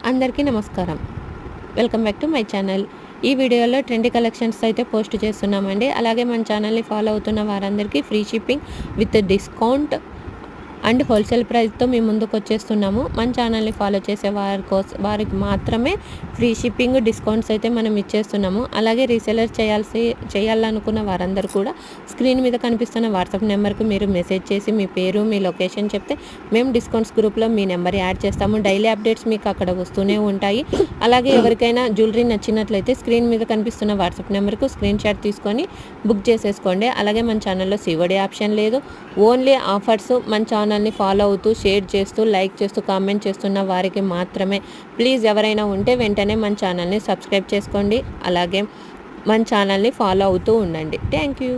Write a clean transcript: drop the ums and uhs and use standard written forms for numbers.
అందరికీ నమస్కారం. Welcome back to my channel. ఈ వీడియోలో ట్రెండీ కలెక్షన్స్ అయితే పోస్ట్ చేస్తున్నామండి. అలాగే మన ఛానల్ని ఫాలో అవుతున్న వారందరికీ free shipping with discount and wholesale ప్రైస్తో మేము ముందుకు వచ్చేస్తున్నాము. మన ఛానల్ని ఫాలో చేసే వారికి మాత్రమే ఫ్రీ షిప్పింగ్ డిస్కౌంట్స్ అయితే మనం ఇచ్చేస్తున్నాము. అలాగే రీసెలర్ చేయాలనుకున్న వారందరూ కూడా స్క్రీన్ మీద కనిపిస్తున్న వాట్సాప్ నెంబర్కి మీరు మెసేజ్ చేసి మీ పేరు మీ లొకేషన్ చెప్తే మేము డిస్కౌంట్స్ గ్రూప్లో మీ నెంబర్ యాడ్ చేస్తాము. డైలీ అప్డేట్స్ మీకు అక్కడ వస్తూనే ఉంటాయి. అలాగే ఎవరికైనా జ్యువెలరీ నచ్చినట్లయితే స్క్రీన్ మీద కనిపిస్తున్న వాట్సాప్ నెంబర్కు స్క్రీన్ షాట్ తీసుకొని బుక్ చేసేసుకోండి. అలాగే మన ఛానల్లో సివడి ఆప్షన్ లేదు. Only offers. మన ఛానల్ని ఫాలో అవుతూ షేర్ చేస్తూ లైక్ చేస్తూ కామెంట్ చేస్తున్న వారికి మాత్రమే. ప్లీజ్ ఎవరైనా ఉంటే వెంటనే మన ఛానల్ని సబ్స్క్రైబ్ చేసుకోండి. అలాగే మన ఛానల్ని ఫాలో అవుతూ ఉండండి. Thank you.